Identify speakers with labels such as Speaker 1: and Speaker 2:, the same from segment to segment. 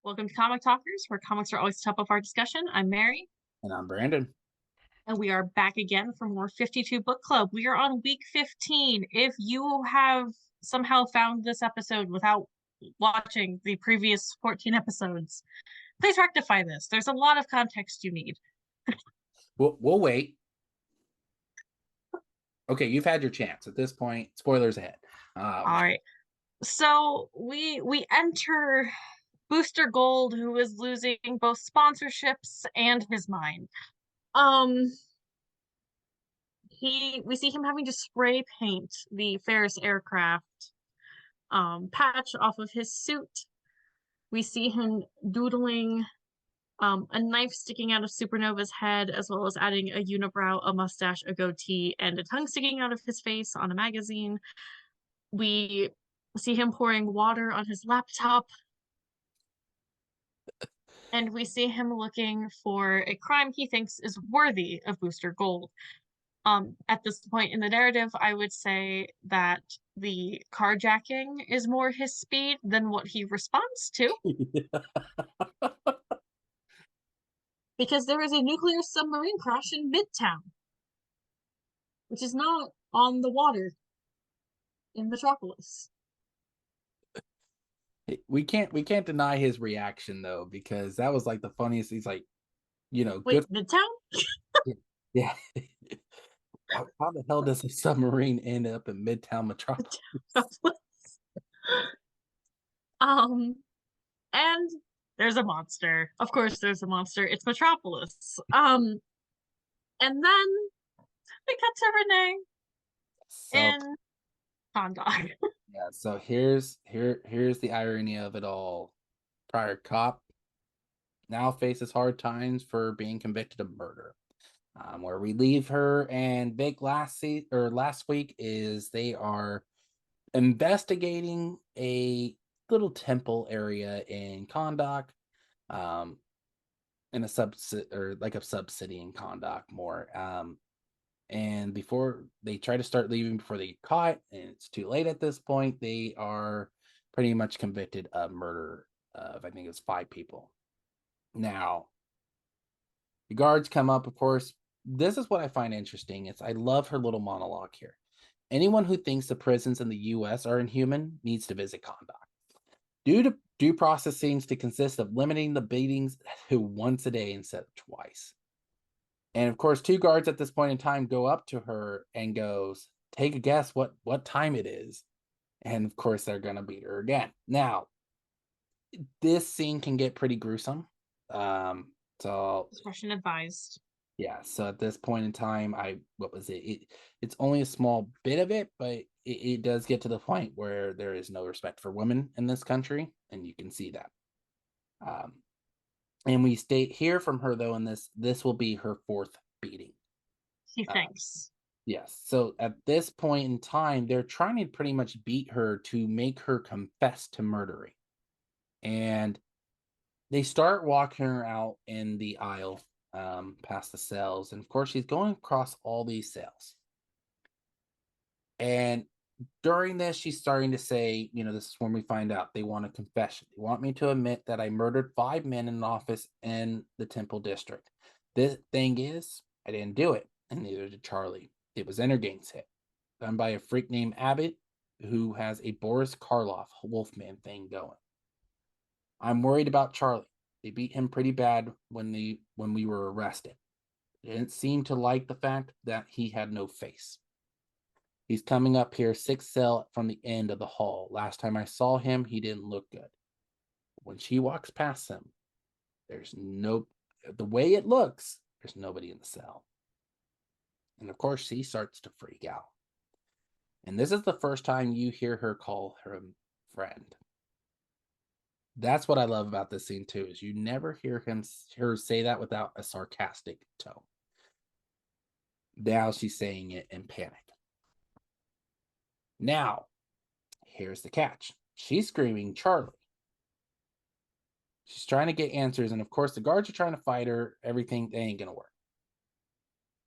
Speaker 1: Welcome to Comic Talkers, where comics are always top of our discussion. I'm Mary,
Speaker 2: And I'm Brandon.
Speaker 1: and we are back again for more 52 Book Club. We are on week 15. If you have somehow found this episode without watching the previous 14 episodes, please rectify this. There's a lot of context you need.
Speaker 2: We'll wait. Okay, you've had your chance at this point. Spoilers ahead.
Speaker 1: All right. So we enter Booster Gold, who is losing both sponsorships and his mind. Um, we see him having to spray paint the Ferris aircraft patch off of his suit. We see him doodling a knife sticking out of Supernova's head, as well as adding a unibrow, a mustache, a goatee, and a tongue sticking out of his face on a magazine. We see him pouring water on his laptop, and we see him looking for a crime he thinks is worthy of Booster Gold. At this point in the narrative, I would say that the carjacking is more his speed than what he responds to, because there is a nuclear submarine crash in Midtown, which is not on the water in Metropolis.
Speaker 2: We can't deny his reaction though, because that was like the funniest. He's like,
Speaker 1: Wait,
Speaker 2: good.
Speaker 1: Midtown?
Speaker 2: Yeah. How the hell does a submarine end up in Midtown Metropolis?
Speaker 1: um, and there's a monster. Of course, there's a monster. It's Metropolis. And then we cut to Renee
Speaker 2: So
Speaker 1: in Kahndaq.
Speaker 2: yeah, so here's the irony of it all. Prior cop now faces hard times for being convicted of murder. Where we leave her and Vic last week is they are investigating a little temple area in Kahndaq, um, in a sub city in Kahndaq more. And before they try to start leaving before they get caught, and it's too late at this point, they are pretty much convicted of murder of I think it's 5 people. Now, the guards come up, of course. This is what I find interesting. I love her little monologue here. Anyone who thinks the prisons in the US are inhuman needs to visit Kahndaq. Due process seems to consist of limiting the beatings to once a day instead of twice. And of course, 2 guards at this point in time go up to her and goes, "Take a guess what time it is." And of course, they're gonna beat her again. Now, this scene can get pretty gruesome. So
Speaker 1: Discretion advised.
Speaker 2: yeah, so at this point in time, what was it's only a small bit of it, but it does get to the point where there is no respect for women in this country, and you can see that. Um, and we hear from her though, and this will be her 4th beating.
Speaker 1: He
Speaker 2: Uh,
Speaker 1: thinks.
Speaker 2: yes. So at this point in time, they're trying to pretty much beat her to make her confess to murdering, and they start walking her out in the aisle, past the cells, and of course she's going across all these cells. And during this, she's starting to say, this is when we find out they want a confession. They want me to admit that I murdered 5 men in an office in the Temple District. The thing is, I didn't do it, and neither did Charlie. It was Energain's hit, done by a freak named Abbott, who has a Boris Karloff Wolfman thing going. I'm worried about Charlie. They beat him pretty bad when we were arrested. They didn't seem to like the fact that he had no face. He's coming up here 6th cell from the end of the hall. Last time I saw him, he didn't look good. When she walks past him, there's no the way it looks, there's nobody in the cell. And of course, she starts to freak out. And this is the first time you hear her call her friend. That's what I love about this scene too, is you never hear her say that without a sarcastic tone. Now she's saying it in panic. Now, here's the catch. She's screaming Charlie. She's trying to get answers, and of course the guards are trying to fight her. Everything, they ain't gonna work.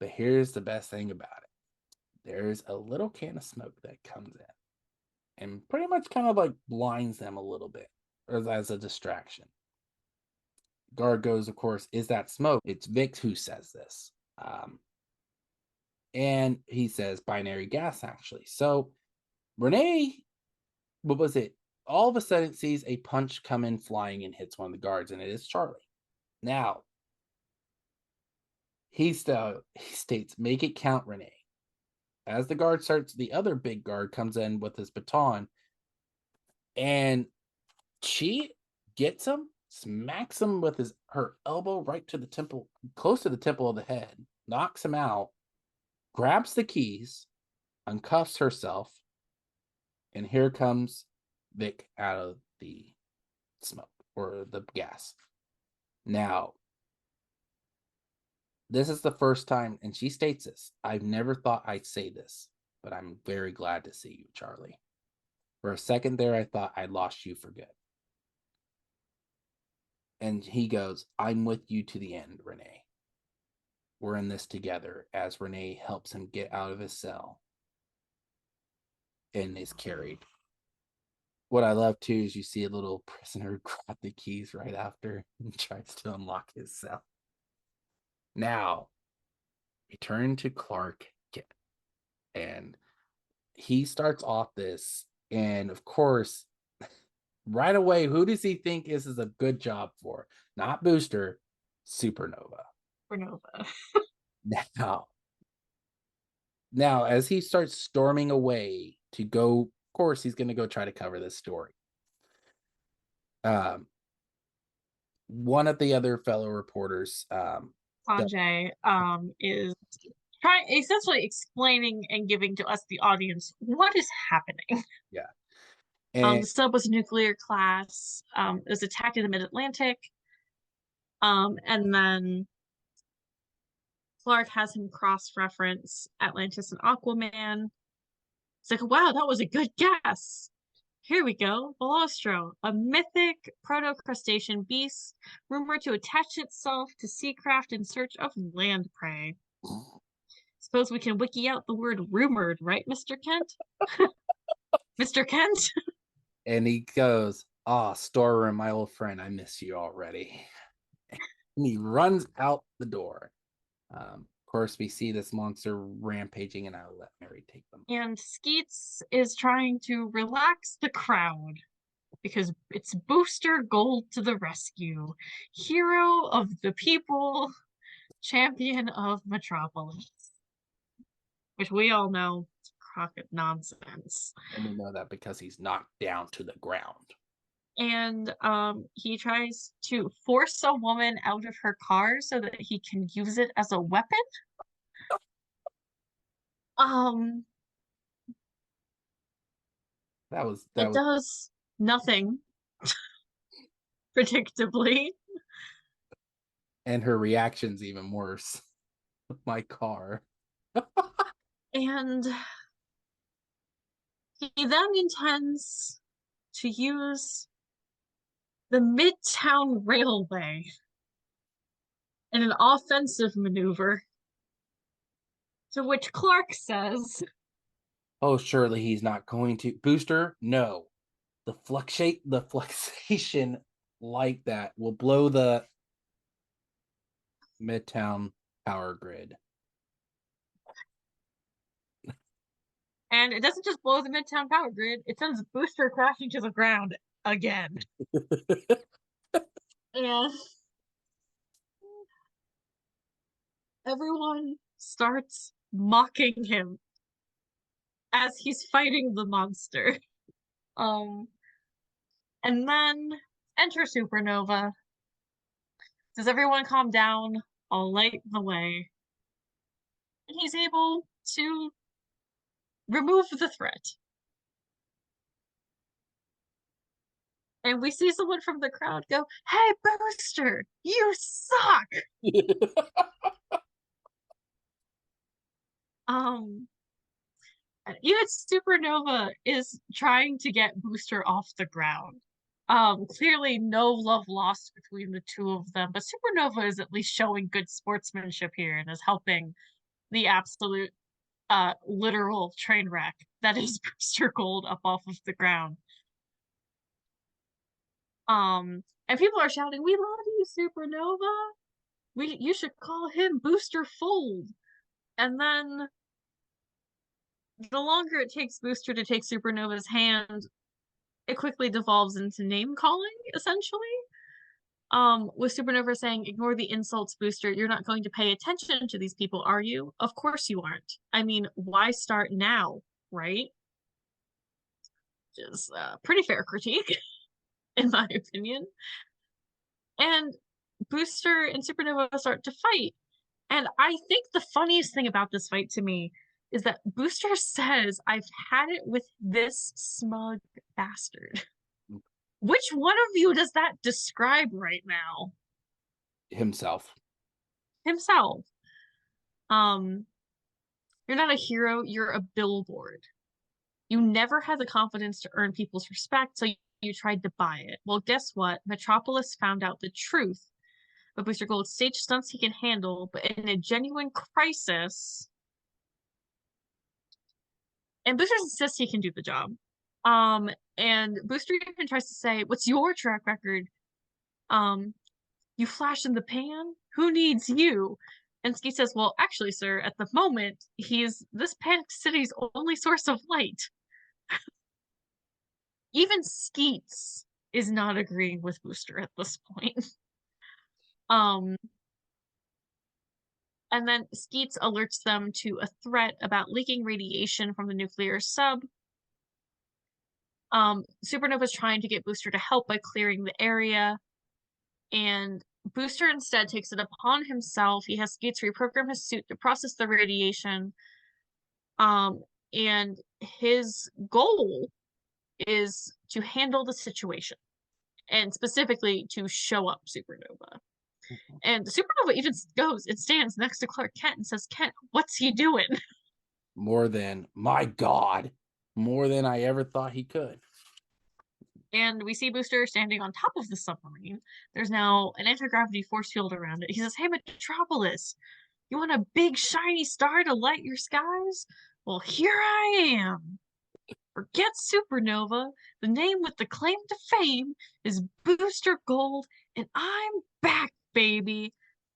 Speaker 2: But here's the best thing about it. There's a little can of smoke that comes in and pretty much kind of like blinds them a little bit as a distraction. Guard goes, of course, is that smoke? It's Vic who says this. And he says binary gas, actually. So Renee, what was it? All of a sudden sees a punch come in flying and hits one of the guards, and it is Charlie. Now, he states, make it count, Renee. As the guard starts, the other big guard comes in with his baton, and she gets him, smacks him with her elbow right to the temple, close to the temple of the head, knocks him out, grabs the keys, uncuffs herself, and here comes Vic out of the smoke or the gas. Now, this is the first time, and she states this, I've never thought I'd say this, but I'm very glad to see you, Charlie. For a second there, I thought I lost you for good. And he goes, I'm with you to the end, Renee. We're in this together, as Renee helps him get out of his cell and is carried. What I love too is you see a little prisoner grab the keys right after and tries to unlock his cell. Now, we turn to Clark Kent, and he starts off this, and of course, right away, who does he think this is a good job for? Not Booster, Supernova.
Speaker 1: Supernova.
Speaker 2: Now, as he starts storming away to go, of course, he's going to go try to cover this story. One of the other fellow reporters,
Speaker 1: Sanjay, is essentially explaining and giving to us, the audience, what is happening.
Speaker 2: Yeah. And
Speaker 1: the sub was a nuclear class. It was attacked in the mid-Atlantic. And then Clark has him cross-reference Atlantis and Aquaman. It's like, wow, that was a good guess. Here we go. Velostro, a mythic proto-crustacean beast rumored to attach itself to seacraft in search of land prey. Suppose we can wiki out the word rumored, right, Mr. Kent? Mr. Kent?
Speaker 2: And he goes, storeroom, my old friend, I miss you already. And he runs out the door. Of course, we see this monster rampaging, and I'll let Mary take them.
Speaker 1: And Skeets is trying to relax the crowd because it's Booster Gold to the rescue. Hero of the people, champion of Metropolis. Which we all know is crockett nonsense.
Speaker 2: And we know that because he's knocked down to the ground.
Speaker 1: And he tries to force a woman out of her car so that he can use it as a weapon. It does nothing. Predictably.
Speaker 2: And her reaction's even worse. My car.
Speaker 1: And he then intends to use the Midtown Railway in an offensive maneuver, to which Clark says,
Speaker 2: oh, surely he's not going to. Booster, no. The fluxation like that will blow the Midtown power grid.
Speaker 1: And it doesn't just blow the Midtown power grid, it sends Booster crashing to the ground again. And everyone starts mocking him as he's fighting the monster. And then enter Supernova. Does everyone calm down? I'll light the way. And he's able to remove the threat. And we see someone from the crowd go, hey, Booster, you suck! Even Supernova is trying to get Booster off the ground. Clearly no love lost between the two of them, but Supernova is at least showing good sportsmanship here and is helping the absolute literal train wreck that is Booster Gold up off of the ground. And people are shouting, we love you, Supernova? You should call him Booster Fold. And then the longer it takes Booster to take Supernova's hand, it quickly devolves into name calling, essentially. With Supernova saying, ignore the insults, Booster. You're not going to pay attention to these people, are you? Of course you aren't. I mean, why start now, right? Just pretty fair critique, in my opinion. And Booster and Supernova start to fight. And I think the funniest thing about this fight to me is that Booster says, I've had it with this smug bastard. Which one of you does that describe right now?
Speaker 2: Himself.
Speaker 1: Himself. You're not a hero, you're a billboard. You never had the confidence to earn people's respect, so you tried to buy it. Well, guess what? Metropolis found out the truth. But Booster Gold stage stunts he can handle, but in a genuine crisis, and Booster insists he can do the job. And Booster even tries to say, "What's your track record? You flash in the pan? Who needs you?" And Skeet says, "Well, actually, sir, at the moment, he's this Panic City's only source of light." Even Skeets is not agreeing with Booster at this point. And then Skeets alerts them to a threat about leaking radiation from the nuclear sub. Supernova's trying to get Booster to help by clearing the area, and Booster instead takes it upon himself. He has Skeets reprogram his suit to process the radiation. And his goal is to handle the situation, and specifically to show up Supernova. And Supernova even goes and stands next to Clark Kent and says, "Kent, what's he doing?"
Speaker 2: More than, my God, more than I ever thought he could.
Speaker 1: And we see Booster standing on top of the submarine. There's now an anti-gravity force field around it. He says, "Hey, Metropolis, you want a big shiny star to light your skies? Well, here I am. Forget Supernova. The name with the claim to fame is Booster Gold, and I'm back, baby."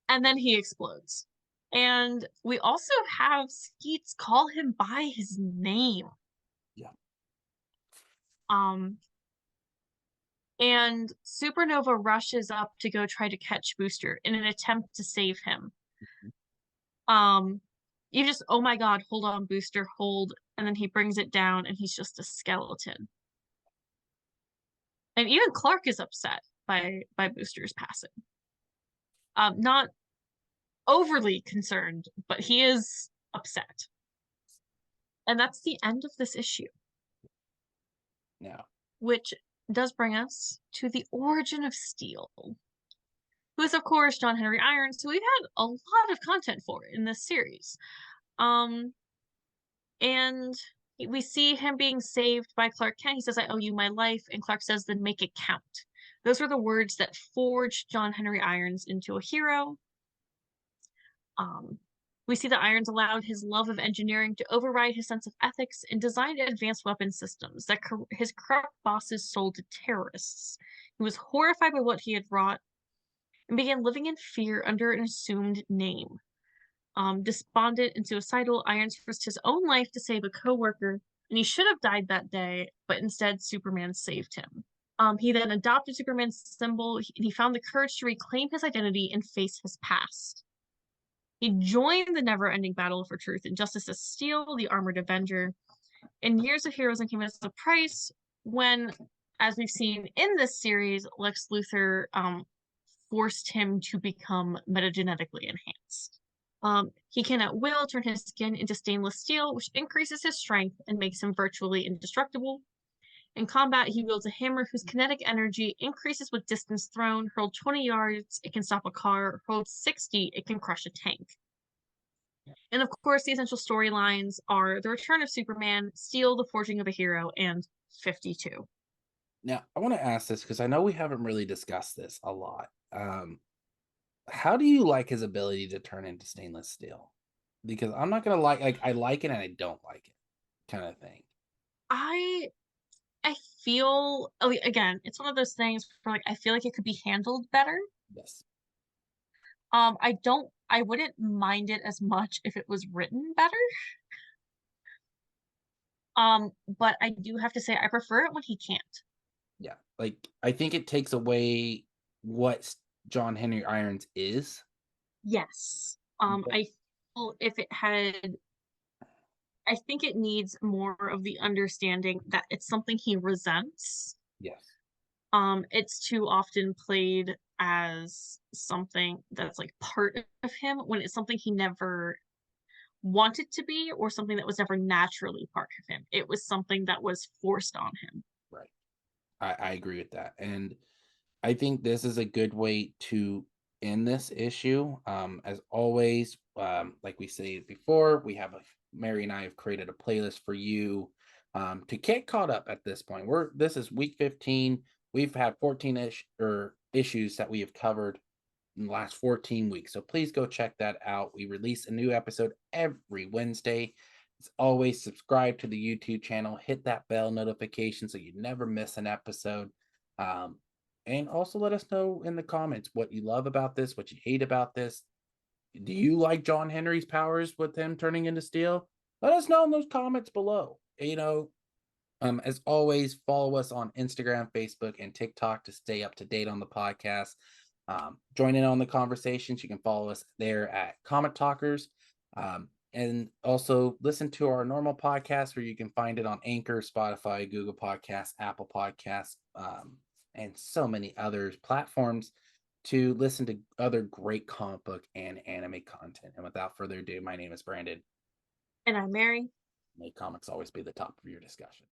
Speaker 1: And then he explodes. And we also have Skeets call him by his name.
Speaker 2: Yeah.
Speaker 1: And Supernova rushes up to go try to catch Booster in an attempt to save him. You just, oh my God, hold on, Booster, hold. And then he brings it down and he's just a skeleton. And even Clark is upset by Booster's passing. Not overly concerned, but he is upset. And that's the end of this issue.
Speaker 2: Yeah.
Speaker 1: Which does bring us to the origin of Steel, who is, of course, John Henry Irons, who we've had a lot of content for in this series. And we see him being saved by Clark Kent. He says, "I owe you my life." And Clark says, "Then make it count." Those were the words that forged John Henry Irons into a hero. We see that Irons allowed his love of engineering to override his sense of ethics and designed advanced weapon systems that his corrupt bosses sold to terrorists. He was horrified by what he had wrought and began living in fear under an assumed name. Despondent and suicidal, Irons risked his own life to save a co-worker, and he should have died that day, but instead Superman saved him. He then adopted Superman's symbol, and he found the courage to reclaim his identity and face his past. He joined the never-ending battle for truth and justice as Steel, the Armored Avenger. And Years of Heroism came as a price when, as we've seen in this series, Lex Luthor forced him to become metagenetically enhanced. He can at will turn his skin into stainless steel, which increases his strength and makes him virtually indestructible. In combat, he wields a hammer whose kinetic energy increases with distance thrown. Hurled 20 yards, it can stop a car. Hurled 60, it can crush a tank. And of course, the essential storylines are the return of Superman, Steel, the forging of a hero, and 52.
Speaker 2: Now, I want to ask this because I know we haven't really discussed this a lot. How do you like his ability to turn into stainless steel? Because I'm not gonna like I like it and I don't like it, kind of thing.
Speaker 1: I feel, again, it's one of those things where, like, I feel like it could be handled better.
Speaker 2: Yes.
Speaker 1: I wouldn't mind it as much if it was written better. But I do have to say I prefer it when he can't.
Speaker 2: Yeah. Like, I think it takes away what John Henry Irons is.
Speaker 1: Yes.
Speaker 2: But
Speaker 1: I feel if it had I think it needs more of the understanding that it's something he resents.
Speaker 2: yes.
Speaker 1: It's too often played as something that's like part of him when it's something he never wanted to be or something that was never naturally part of him. It was something that was forced on him.
Speaker 2: Right. I agree with that. And I think this is a good way to end this issue. As always, like we said before, we have Mary and I have created a playlist for you to get caught up at this point. This is week 15. We've had 14 issues that we have covered in the last 14 weeks. So please go check that out. We release a new episode every Wednesday. As always, subscribe to the YouTube channel, hit that bell notification so you never miss an episode. Um, and also let us know in the comments what you love about this, what you hate about this. Do you like John Henry's powers with him turning into steel? Let us know in those comments below. As always, follow us on Instagram, Facebook, and TikTok to stay up to date on the podcast. Join in on the conversations. You can follow us there at Comic Talkers. And also listen to our normal podcast where you can find it on Anchor, Spotify, Google Podcasts, Apple Podcasts, and so many other platforms to listen to other great comic book and anime content. And without further ado, my name is Brandon.
Speaker 1: And I'm Mary.
Speaker 2: May comics always be the top of your discussion.